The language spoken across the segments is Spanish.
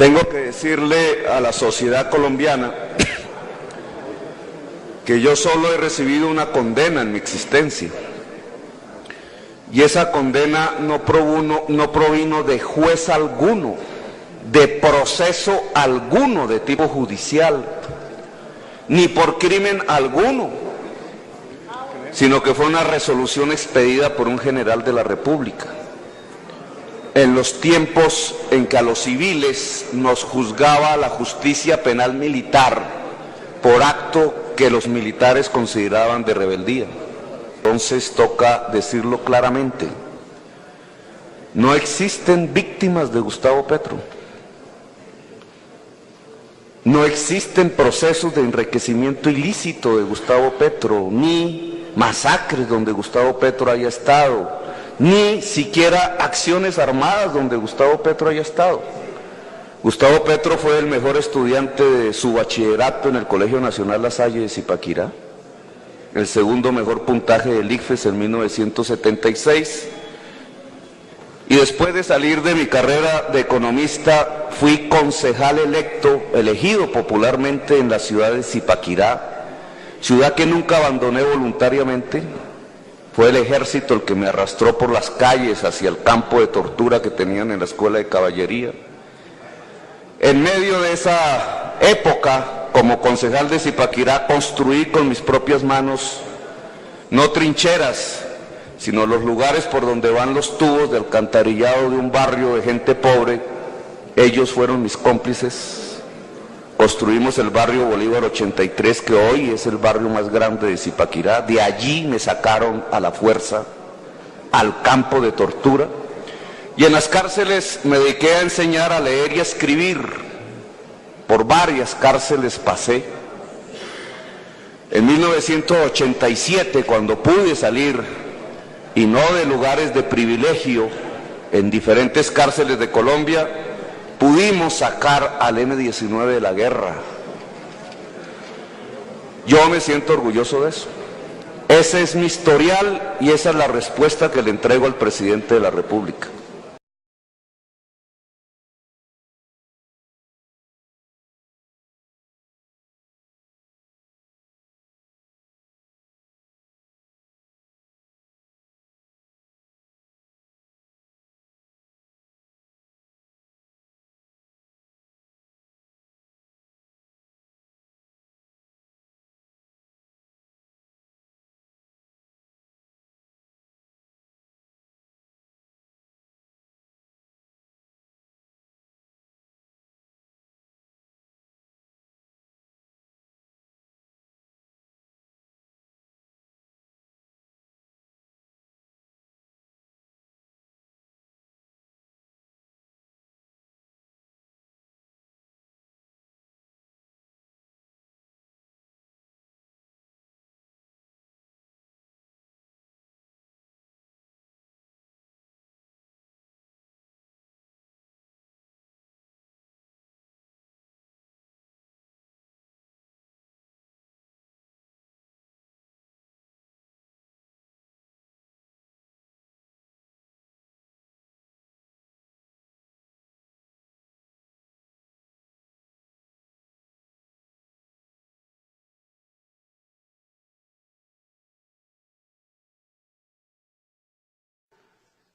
Tengo que decirle a la sociedad colombiana que yo solo he recibido una condena en mi existencia. Y esa condena no provino de juez alguno, de proceso alguno de tipo judicial, ni por crimen alguno, sino que fue una resolución expedida por un general de la República, en los tiempos en que a los civiles nos juzgaba la justicia penal militar por acto que los militares consideraban de rebeldía. Entonces toca decirlo claramente, no existen víctimas de Gustavo Petro, no existen procesos de enriquecimiento ilícito de Gustavo Petro, ni masacres donde Gustavo Petro haya estado, ni siquiera acciones armadas donde Gustavo Petro haya estado. Gustavo Petro fue el mejor estudiante de su bachillerato en el Colegio Nacional La Salle de Zipaquirá, el segundo mejor puntaje del ICFES en 1976, y después de salir de mi carrera de economista fui concejal elegido popularmente en la ciudad de Zipaquirá, ciudad que nunca abandoné voluntariamente. Fue el ejército el que me arrastró por las calles hacia el campo de tortura que tenían en la escuela de caballería. En medio de esa época, como concejal de Zipaquirá, construí con mis propias manos, no trincheras, sino los lugares por donde van los tubos de alcantarillado de un barrio de gente pobre. Ellos fueron mis cómplices. Construimos el barrio Bolívar 83, que hoy es el barrio más grande de Zipaquirá. De allí me sacaron a la fuerza al campo de tortura. Y en las cárceles me dediqué a enseñar a leer y a escribir. Por varias cárceles pasé. En 1987, cuando pude salir, y no de lugares de privilegio, en diferentes cárceles de Colombia, pudimos sacar al M-19 de la guerra. Yo me siento orgulloso de eso. Ese es mi historial y esa es la respuesta que le entrego al presidente de la República.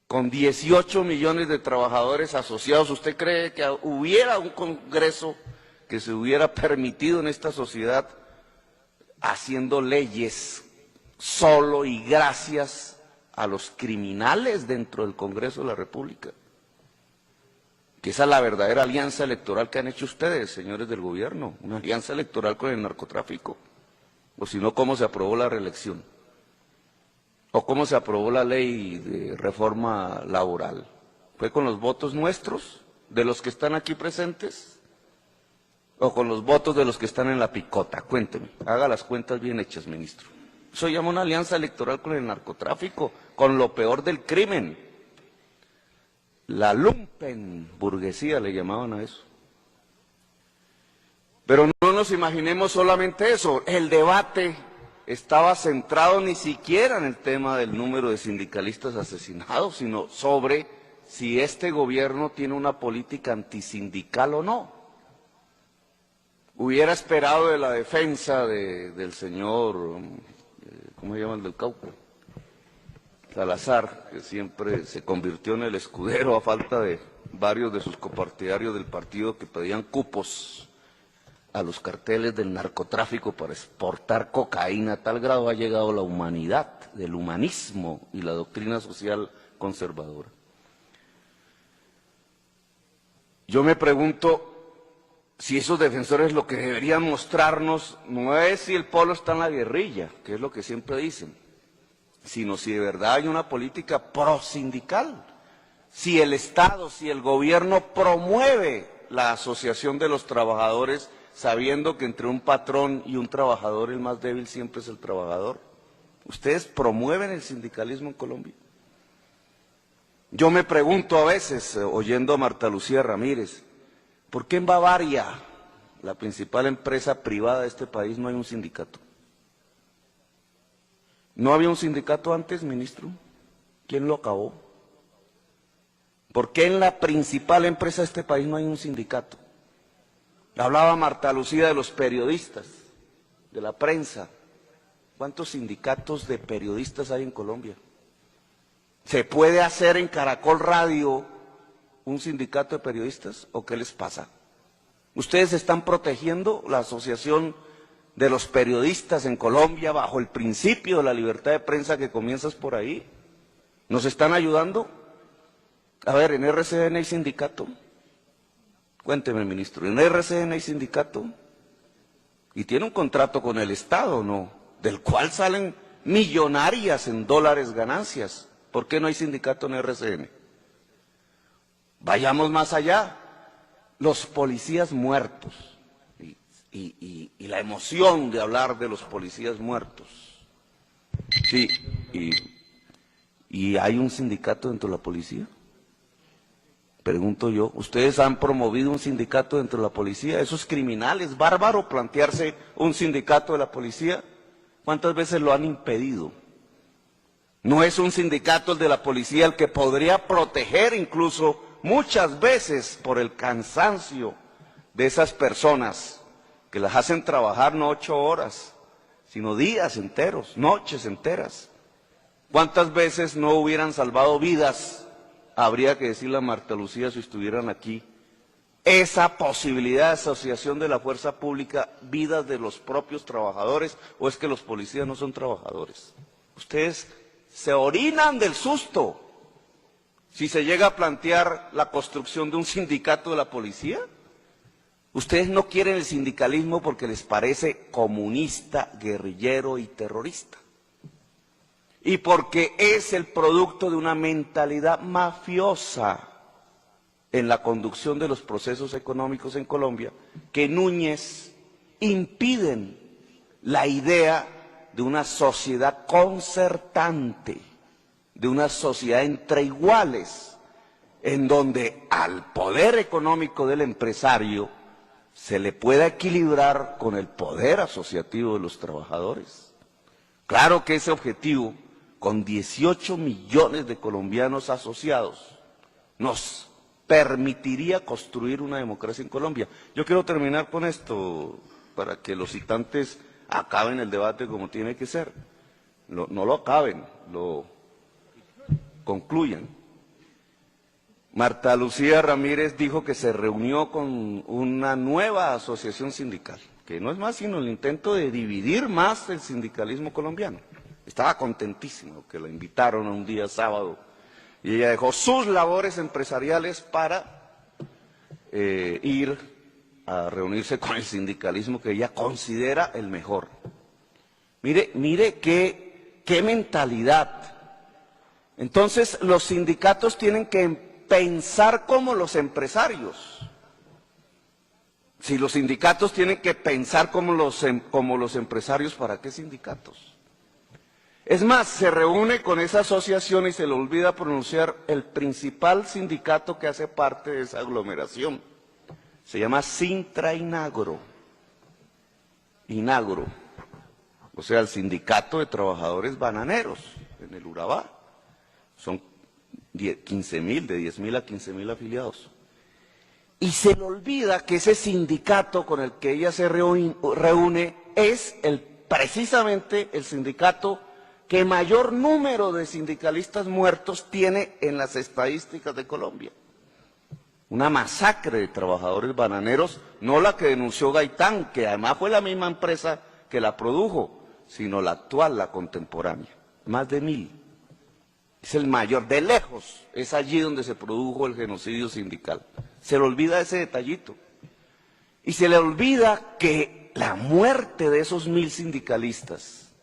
Con 18 millones de trabajadores asociados, ¿usted cree que hubiera un Congreso que se hubiera permitido en esta sociedad haciendo leyes solo y gracias a los criminales dentro del Congreso de la República? Que esa es la verdadera alianza electoral que han hecho ustedes, señores del gobierno, una alianza electoral con el narcotráfico. O si no, ¿cómo se aprobó la reelección? ¿O cómo se aprobó la ley de reforma laboral? ¿Fue con los votos nuestros, de los que están aquí presentes? ¿O con los votos de los que están en la picota? Cuénteme, haga las cuentas bien hechas, ministro. Eso llama una alianza electoral con el narcotráfico, con lo peor del crimen. La lumpen burguesía le llamaban a eso. Pero no nos imaginemos solamente eso, el debate estaba centrado ni siquiera en el tema del número de sindicalistas asesinados, sino sobre si este gobierno tiene una política antisindical o no. Hubiera esperado de la defensa del señor, ¿cómo se llama el del Cauca? Salazar, que siempre se convirtió en el escudero a falta de varios de sus copartidarios del partido que pedían cupos a los carteles del narcotráfico para exportar cocaína. A tal grado ha llegado la humanidad, del humanismo y la doctrina social conservadora. Yo me pregunto si esos defensores lo que deberían mostrarnos no es si el pueblo está en la guerrilla, que es lo que siempre dicen, sino si de verdad hay una política prosindical, si el Estado, si el gobierno promueve la asociación de los trabajadores, sabiendo que entre un patrón y un trabajador el más débil siempre es el trabajador. ¿Ustedes promueven el sindicalismo en Colombia? Yo me pregunto a veces, oyendo a Marta Lucía Ramírez, ¿por qué en Bavaria, la principal empresa privada de este país, no hay un sindicato? ¿No había un sindicato antes, ministro? ¿Quién lo acabó? ¿Por qué en la principal empresa de este país no hay un sindicato? Hablaba Marta Lucía de los periodistas, de la prensa. ¿Cuántos sindicatos de periodistas hay en Colombia? ¿Se puede hacer en Caracol Radio un sindicato de periodistas o qué les pasa? ¿Ustedes están protegiendo la asociación de los periodistas en Colombia bajo el principio de la libertad de prensa que comienzas por ahí? ¿Nos están ayudando? A ver, ¿en RCN hay sindicato? Cuénteme, ministro, ¿en RCN hay sindicato? Y tiene un contrato con el Estado, ¿no? Del cual salen millonarias en dólares ganancias. ¿Por qué no hay sindicato en RCN? Vayamos más allá. Los policías muertos. Y la emoción de hablar de los policías muertos. Sí, ¿y hay un sindicato dentro de la policía? Pregunto yo, ¿ustedes han promovido un sindicato dentro de la policía? ¿Eso es criminal, es bárbaro plantearse un sindicato de la policía? ¿Cuántas veces lo han impedido? ¿No es un sindicato el de la policía el que podría proteger incluso muchas veces por el cansancio de esas personas que las hacen trabajar no 8 horas, sino días enteros, noches enteras? ¿Cuántas veces no hubieran salvado vidas? Habría que decirle a Marta Lucía si estuvieran aquí, esa posibilidad de asociación de la fuerza pública, vidas de los propios trabajadores, o es que los policías no son trabajadores. Ustedes se orinan del susto si se llega a plantear la construcción de un sindicato de la policía. Ustedes no quieren el sindicalismo porque les parece comunista, guerrillero y terrorista. Y porque es el producto de una mentalidad mafiosa en la conducción de los procesos económicos en Colombia, que Núñez impiden la idea de una sociedad concertante, de una sociedad entre iguales, en donde al poder económico del empresario se le pueda equilibrar con el poder asociativo de los trabajadores. Claro que ese objetivo, con 18 millones de colombianos asociados, nos permitiría construir una democracia en Colombia. Yo quiero terminar con esto, para que los citantes acaben el debate como tiene que ser. No lo acaben, lo concluyan. Marta Lucía Ramírez dijo que se reunió con una nueva asociación sindical, que no es más sino el intento de dividir más el sindicalismo colombiano. Estaba contentísimo que la invitaron a un día sábado y ella dejó sus labores empresariales para ir a reunirse con el sindicalismo que ella considera el mejor. Mire qué mentalidad. Entonces los sindicatos tienen que pensar como los empresarios. Si los sindicatos tienen que pensar como los empresarios, ¿para qué sindicatos? Es más, se reúne con esa asociación y se le olvida pronunciar el principal sindicato que hace parte de esa aglomeración. Se llama Sintra Inagro. Inagro. O sea, el sindicato de trabajadores bananeros en el Urabá. Son 15.000, de 10.000 a 15.000 afiliados. Y se le olvida que ese sindicato con el que ella se reúne es precisamente el sindicato que mayor número de sindicalistas muertos tiene en las estadísticas de Colombia. Una masacre de trabajadores bananeros, no la que denunció Gaitán, que además fue la misma empresa que la produjo, sino la actual, la contemporánea. Más de 1.000. Es el mayor, de lejos, es allí donde se produjo el genocidio sindical. Se le olvida ese detallito. Y se le olvida que la muerte de esos 1.000 sindicalistas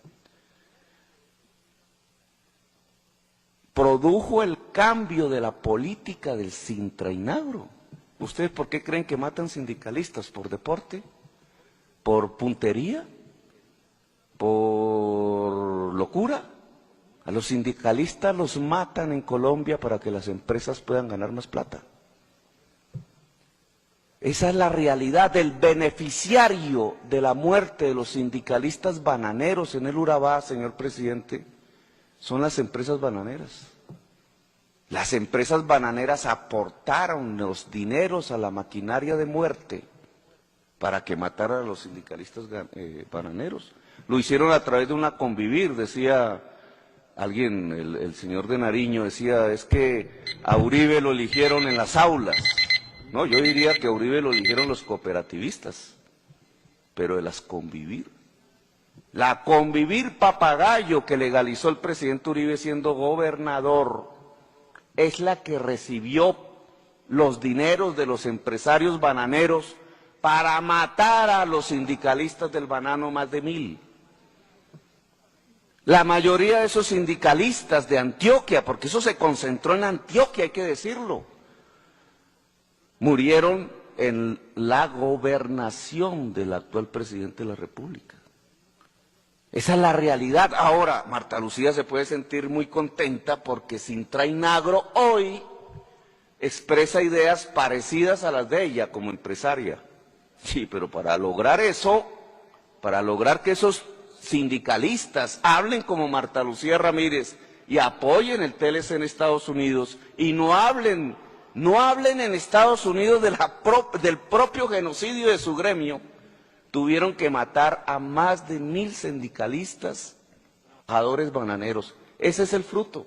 produjo el cambio de la política del Sintrainagro. ¿Ustedes por qué creen que matan sindicalistas? ¿Por deporte? ¿Por puntería? ¿Por locura? A los sindicalistas los matan en Colombia para que las empresas puedan ganar más plata. Esa es la realidad del beneficiario de la muerte de los sindicalistas bananeros en el Urabá, señor presidente, son las empresas bananeras. Las empresas bananeras aportaron los dineros a la maquinaria de muerte para que mataran a los sindicalistas bananeros. Lo hicieron a través de una convivir, decía alguien, el señor de Nariño, decía, es que a Uribe lo eligieron en las aulas. No, yo diría que a Uribe lo eligieron los cooperativistas, pero de las convivir. La convivir papagayo que legalizó el presidente Uribe siendo gobernador es la que recibió los dineros de los empresarios bananeros para matar a los sindicalistas del banano, más de 1.000. La mayoría de esos sindicalistas de Antioquia, porque eso se concentró en Antioquia, hay que decirlo, murieron en la gobernación del actual presidente de la República. Esa es la realidad. Ahora, Marta Lucía se puede sentir muy contenta porque Sintrainagro hoy expresa ideas parecidas a las de ella como empresaria. Sí, pero para lograr eso, para lograr que esos sindicalistas hablen como Marta Lucía Ramírez y apoyen el TLC en Estados Unidos y no hablen en Estados Unidos del propio genocidio de su gremio, tuvieron que matar a más de 1.000 sindicalistas, trabajadores bananeros. Ese es el fruto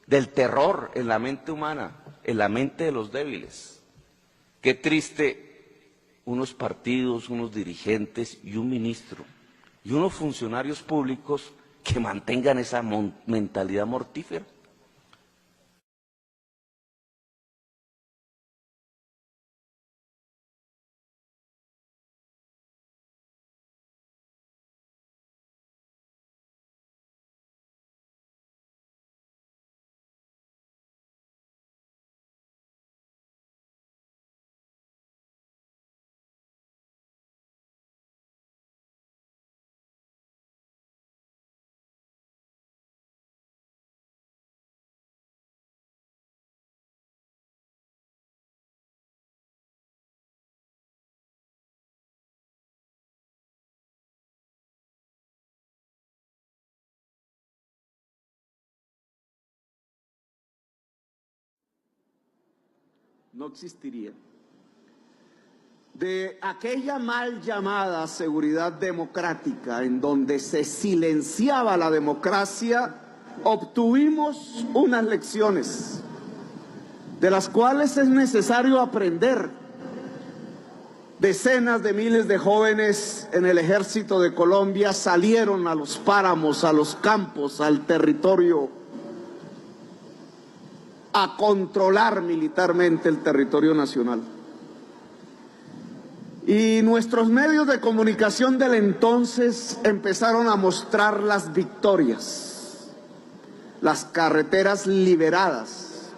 del terror en la mente humana, en la mente de los débiles. Qué triste unos partidos, unos dirigentes y un ministro y unos funcionarios públicos que mantengan esa mentalidad mortífera. No existiría. De aquella mal llamada seguridad democrática en donde se silenciaba la democracia, obtuvimos unas lecciones de las cuales es necesario aprender. Decenas de miles de jóvenes en el ejército de Colombia salieron a los páramos, a los campos, al territorio, a controlar militarmente el territorio nacional. Y nuestros medios de comunicación del entonces empezaron a mostrar las victorias, las carreteras liberadas,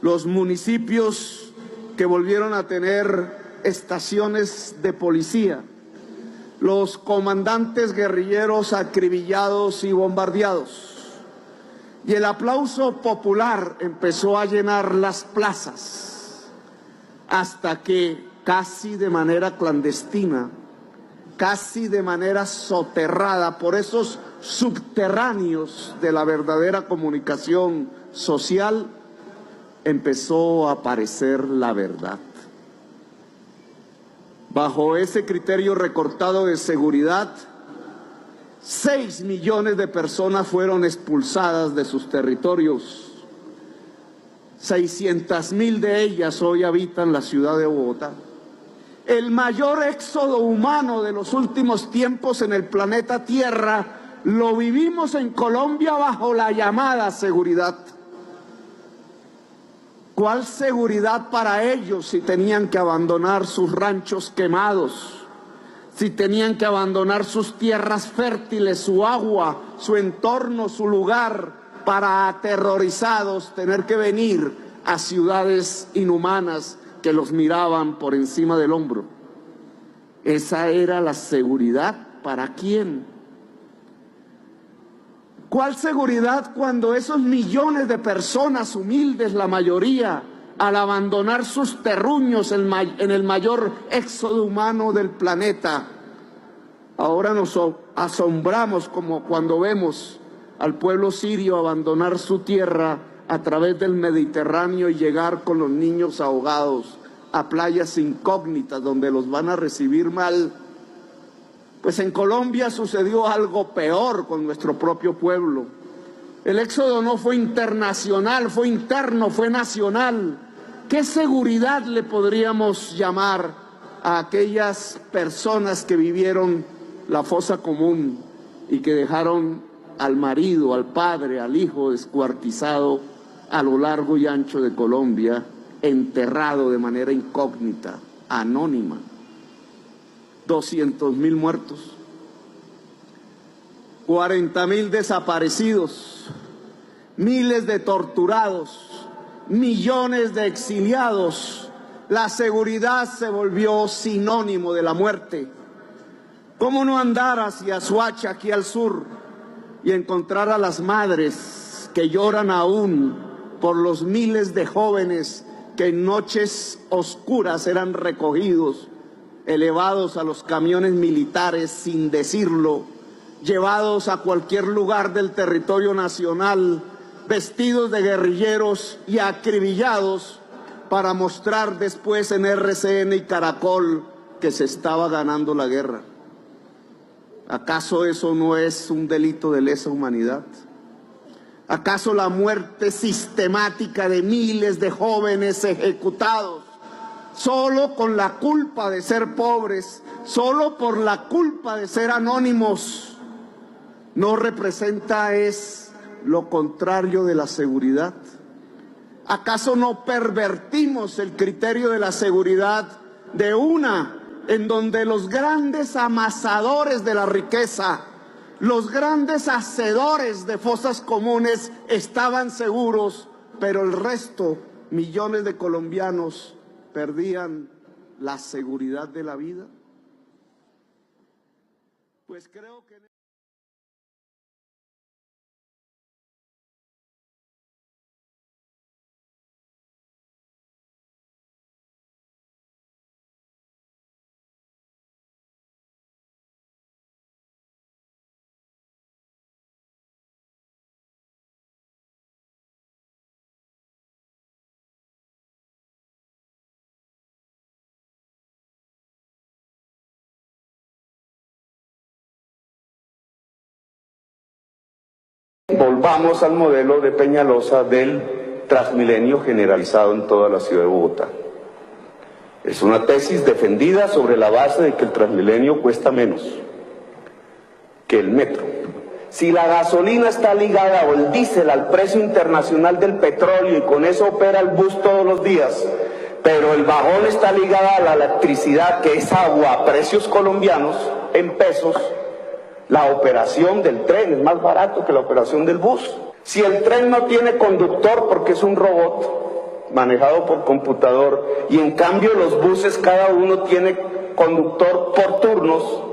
los municipios que volvieron a tener estaciones de policía, los comandantes guerrilleros acribillados y bombardeados. Y el aplauso popular empezó a llenar las plazas, hasta que casi de manera clandestina, casi de manera soterrada por esos subterráneos de la verdadera comunicación social, empezó a aparecer la verdad. Bajo ese criterio recortado de seguridad, 6 millones de personas fueron expulsadas de sus territorios. 600.000 de ellas hoy habitan la ciudad de Bogotá. El mayor éxodo humano de los últimos tiempos en el planeta Tierra lo vivimos en Colombia bajo la llamada seguridad. ¿Cuál seguridad para ellos si tenían que abandonar sus ranchos quemados? Si tenían que abandonar sus tierras fértiles, su agua, su entorno, su lugar, para aterrorizados tener que venir a ciudades inhumanas que los miraban por encima del hombro. ¿Esa era la seguridad para quién? ¿Cuál seguridad cuando esos millones de personas humildes, la mayoría, al abandonar sus terruños en el mayor éxodo humano del planeta, ahora nos asombramos como cuando vemos al pueblo sirio abandonar su tierra a través del Mediterráneo y llegar con los niños ahogados a playas incógnitas donde los van a recibir mal? Pues en Colombia sucedió algo peor con nuestro propio pueblo. El éxodo no fue internacional, fue interno, fue nacional. ¿Qué seguridad le podríamos llamar a aquellas personas que vivieron la fosa común y que dejaron al marido, al padre, al hijo descuartizado a lo largo y ancho de Colombia, enterrado de manera incógnita, anónima? 200.000 muertos, 40.000 desaparecidos, miles de torturados, millones de exiliados. La seguridad se volvió sinónimo de la muerte. ¿Cómo no andar hacia Soacha, aquí al sur, y encontrar a las madres que lloran aún por los miles de jóvenes que en noches oscuras eran recogidos, elevados a los camiones militares sin decirlo, llevados a cualquier lugar del territorio nacional, vestidos de guerrilleros y acribillados para mostrar después en RCN y Caracol que se estaba ganando la guerra? ¿Acaso eso no es un delito de lesa humanidad? ¿Acaso la muerte sistemática de miles de jóvenes ejecutados solo con la culpa de ser pobres, solo por la culpa de ser anónimos, no representa es lo contrario de la seguridad? ¿Acaso no pervertimos el criterio de la seguridad de una en donde los grandes amasadores de la riqueza, los grandes hacedores de fosas comunes estaban seguros, pero el resto, millones de colombianos, perdían la seguridad de la vida? Pues creo que... Volvamos al modelo de Peñalosa del Transmilenio generalizado en toda la ciudad de Bogotá. Es una tesis defendida sobre la base de que el Transmilenio cuesta menos que el metro. Si la gasolina está ligada o el diésel al precio internacional del petróleo y con eso opera el bus todos los días, pero el vagón está ligado a la electricidad, que es agua, a precios colombianos en pesos, la operación del tren es más barato que la operación del bus. Si el tren no tiene conductor porque es un robot manejado por computador, y en cambio los buses cada uno tiene conductor por turnos,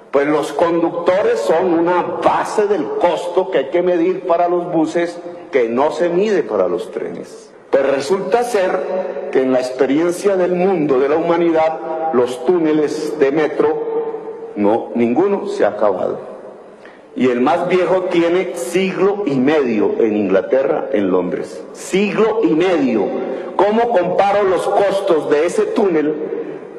pues los conductores son una base del costo que hay que medir para los buses que no se mide para los trenes. Pues resulta ser que en la experiencia del mundo, de la humanidad, los túneles de metro, no, ninguno se ha acabado. Y el más viejo tiene siglo y medio en Inglaterra, en Londres. Siglo y medio. ¿Cómo comparo los costos de ese túnel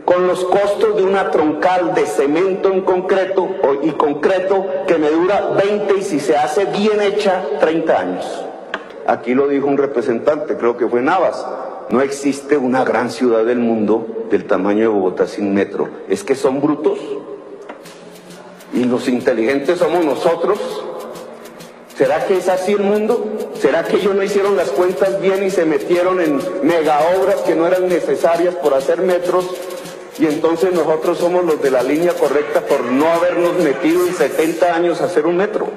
con los costos de una troncal de cemento en concreto y concreto que me dura 20 y si se hace bien hecha 30 años? Aquí lo dijo un representante, creo que fue Navas. No existe una gran ciudad del mundo del tamaño de Bogotá sin metro. ¿Es que son brutos? ¿Y los inteligentes somos nosotros? ¿Será que es así el mundo? ¿Será que ellos no hicieron las cuentas bien y se metieron en mega obras que no eran necesarias por hacer metros? Y entonces nosotros somos los de la línea correcta por no habernos metido en 70 años a hacer un metro.